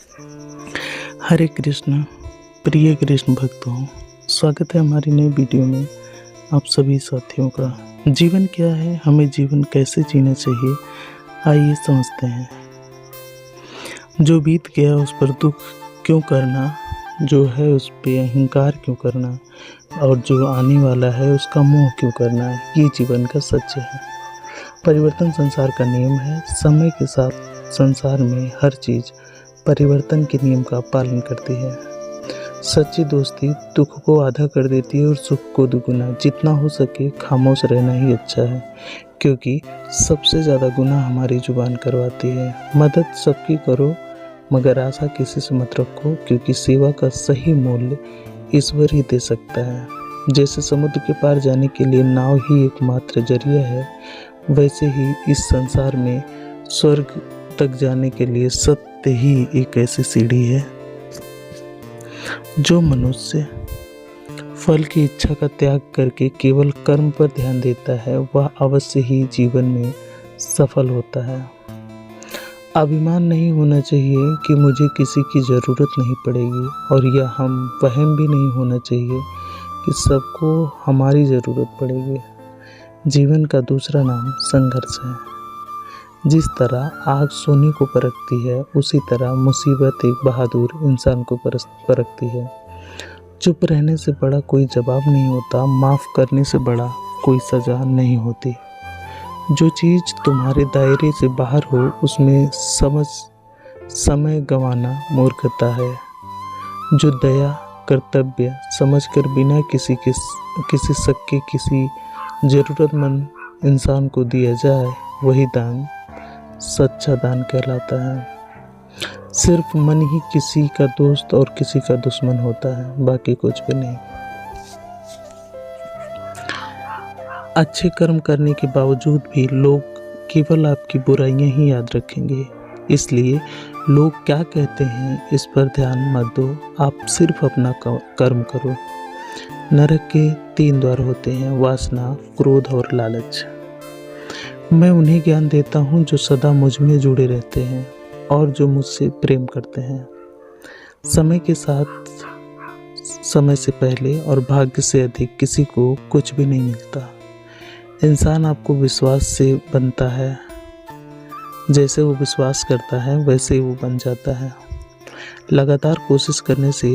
हरे कृष्ण। प्रिय कृष्ण भक्तों, स्वागत है हमारी नई वीडियो में आप सभी साथियों का। जीवन क्या है, हमें जीवन कैसे जीना चाहिए, आइए समझते हैं। जो बीत गया उस पर दुख क्यों करना, जो है उस पे अहंकार क्यों करना, और जो आने वाला है उसका मोह क्यों करना, ये जीवन का सत्य है। परिवर्तन संसार का नियम है। समय के साथ संसार में हर चीज़ परिवर्तन के नियम का पालन करती है। सच्ची दोस्ती दुख को आधा कर देती है और सुख को दुगुना। जितना हो सके खामोश रहना ही अच्छा है, क्योंकि सबसे ज़्यादा गुनाह हमारी जुबान करवाती है। मदद सबकी करो मगर आशा किसी से मत रखो, क्योंकि सेवा का सही मूल्य ईश्वर ही दे सकता है। जैसे समुद्र के पार जाने के लिए नाव ही एकमात्र जरिया है, वैसे ही इस संसार में स्वर्ग तक जाने के लिए सत्य ही एक ऐसी सीढ़ी है। जो मनुष्य फल की इच्छा का त्याग करके केवल कर्म पर ध्यान देता है, वह अवश्य ही जीवन में सफल होता है। अभिमान नहीं होना चाहिए कि मुझे किसी की ज़रूरत नहीं पड़ेगी, और यह हम वहम भी नहीं होना चाहिए कि सबको हमारी ज़रूरत पड़ेगी। जीवन का दूसरा नाम संघर्ष है। जिस तरह आग सोने को परखती है, उसी तरह मुसीबत एक बहादुर इंसान को परखती है। चुप रहने से बड़ा कोई जवाब नहीं होता, माफ़ करने से बड़ा कोई सज़ा नहीं होती। जो चीज़ तुम्हारे दायरे से बाहर हो, उसमें समय गंवाना मूर्खता है। जो दया कर्तव्य समझकर बिना किसी शक के किसी ज़रूरतमंद इंसान को दिया जाए, वही दान सच्चा दान कहलाता है। सिर्फ मन ही किसी का दोस्त और किसी का दुश्मन होता है, बाकी कुछ भी नहीं। अच्छे कर्म करने के बावजूद भी लोग केवल आपकी बुराइयां ही याद रखेंगे। इसलिए लोग क्या कहते हैं इस पर ध्यान मत दो, आप सिर्फ अपना कर्म करो। नरक के 3 द्वार होते हैं, वासना, क्रोध और लालच। मैं उन्हें ज्ञान देता हूँ जो सदा मुझ में जुड़े रहते हैं और जो मुझसे प्रेम करते हैं। समय के साथ, समय से पहले और भाग्य से अधिक किसी को कुछ भी नहीं मिलता। इंसान आपको विश्वास से बनता है, जैसे वो विश्वास करता है वैसे वो बन जाता है। लगातार कोशिश करने से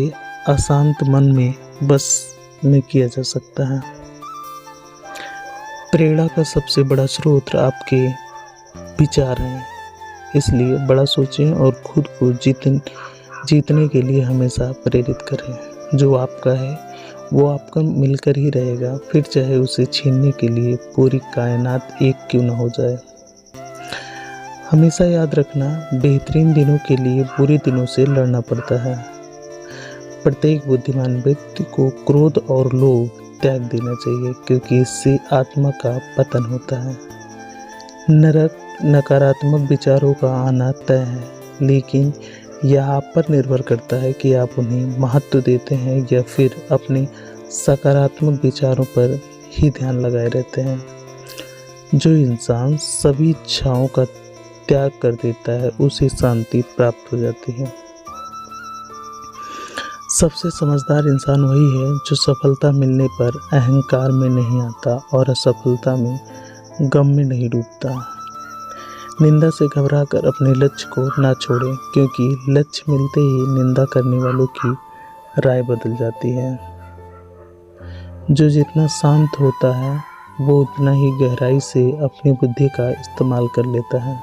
अशांत मन में बस में किया जा सकता है। प्रेरणा का सबसे बड़ा स्रोत आपके विचार हैं, इसलिए बड़ा सोचें और खुद को जीतने के लिए हमेशा प्रेरित करें। जो आपका है वो आपका मिलकर ही रहेगा, फिर चाहे उसे छीनने के लिए पूरी कायनात एक क्यों न हो जाए। हमेशा याद रखना, बेहतरीन दिनों के लिए बुरे दिनों से लड़ना पड़ता है। प्रत्येक बुद्धिमान व्यक्ति को क्रोध और लोभ त्याग देना चाहिए, क्योंकि इससे आत्मा का पतन होता है। नकारात्मक विचारों का आना तय है, लेकिन यह आप पर निर्भर करता है कि आप उन्हें महत्व देते हैं या फिर अपने सकारात्मक विचारों पर ही ध्यान लगाए रहते हैं। जो इंसान सभी इच्छाओं का त्याग कर देता है, उसे शांति प्राप्त हो जाती है। सबसे समझदार इंसान वही है जो सफलता मिलने पर अहंकार में नहीं आता और असफलता में गम में नहीं डूबता। निंदा से घबराकर अपने लक्ष्य को ना छोड़ें, क्योंकि लक्ष्य मिलते ही निंदा करने वालों की राय बदल जाती है। जो जितना शांत होता है वो उतना ही गहराई से अपनी बुद्धि का इस्तेमाल कर लेता है।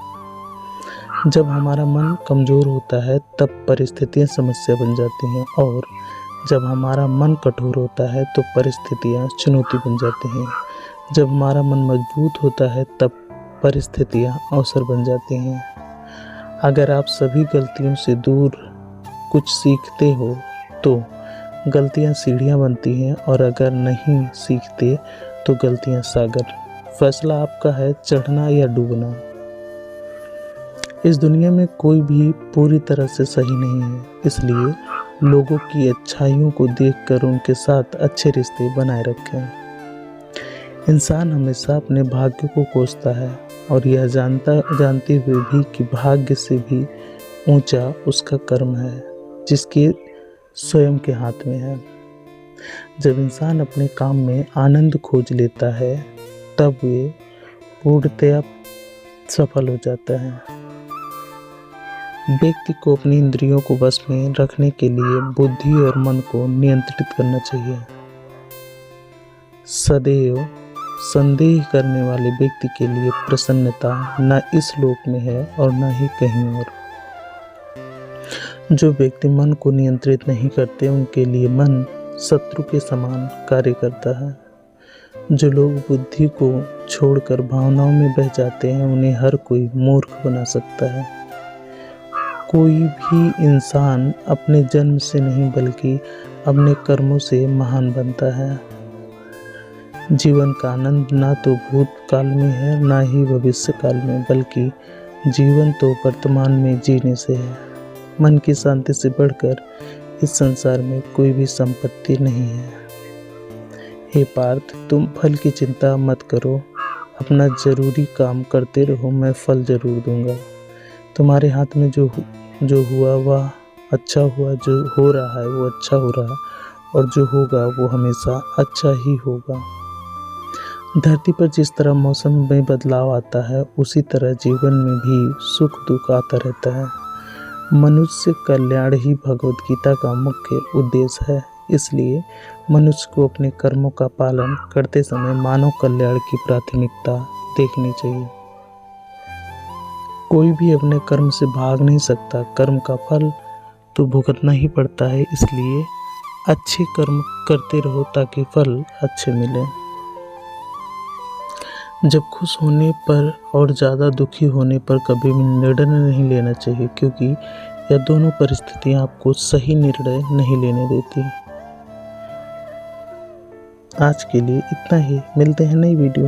जब हमारा मन कमज़ोर होता है तब परिस्थितियाँ समस्या बन जाती हैं, और जब हमारा मन कठोर होता है तो परिस्थितियाँ चुनौती बन जाती हैं। जब हमारा मन मजबूत होता है तब परिस्थितियाँ अवसर बन जाती हैं। अगर आप सभी गलतियों से दूर कुछ सीखते हो तो गलतियाँ सीढ़ियाँ बनती हैं, और अगर नहीं सीखते तो गलतियाँ सागर। फैसला आपका है, चढ़ना या डूबना। इस दुनिया में कोई भी पूरी तरह से सही नहीं है, इसलिए लोगों की अच्छाइयों को देखकर उनके साथ अच्छे रिश्ते बनाए रखें। इंसान हमेशा अपने भाग्य को कोसता है, और यह जानते हुए भी कि भाग्य से भी ऊंचा उसका कर्म है जिसके स्वयं के हाथ में है। जब इंसान अपने काम में आनंद खोज लेता है तब वे पूर्णतया सफल हो जाता है। व्यक्ति को अपनी इंद्रियों को वश में रखने के लिए बुद्धि और मन को नियंत्रित करना चाहिए। सदैव संदेह करने वाले व्यक्ति के लिए प्रसन्नता न इस लोक में है और न ही कहीं और। जो व्यक्ति मन को नियंत्रित नहीं करते उनके लिए मन शत्रु के समान कार्य करता है। जो लोग बुद्धि को छोड़कर भावनाओं में बह जाते हैं उन्हें हर कोई मूर्ख बना सकता है। कोई भी इंसान अपने जन्म से नहीं बल्कि अपने कर्मों से महान बनता है। जीवन का आनंद ना तो भूतकाल में है ना ही भविष्य काल में, बल्कि जीवन तो वर्तमान में जीने से है। मन की शांति से बढ़कर इस संसार में कोई भी संपत्ति नहीं है। हे पार्थ, तुम फल की चिंता मत करो, अपना जरूरी काम करते रहो, मैं फल जरूर दूंगा। तुम्हारे हाथ में जो हुआ वह अच्छा हुआ, जो हो रहा है वो अच्छा हो रहा और जो होगा वो हमेशा अच्छा ही होगा। धरती पर जिस तरह मौसम में बदलाव आता है उसी तरह जीवन में भी सुख दुख आता रहता है। मनुष्य कल्याण ही भगवद गीता का मुख्य उद्देश्य है। इसलिए मनुष्य को अपने कर्मों का पालन करते समय मानव कल्याण की प्राथमिकता देखनी चाहिए। कोई भी अपने कर्म से भाग नहीं सकता, कर्म का फल तो भुगतना ही पड़ता है। इसलिए अच्छे कर्म करते रहो ताकि फल अच्छे मिले। जब खुश होने पर और ज़्यादा दुखी होने पर कभी भी निर्णय नहीं लेना चाहिए, क्योंकि यह दोनों परिस्थितियां आपको सही निर्णय नहीं लेने देती। आज के लिए इतना ही, मिलते हैं नई वीडियो।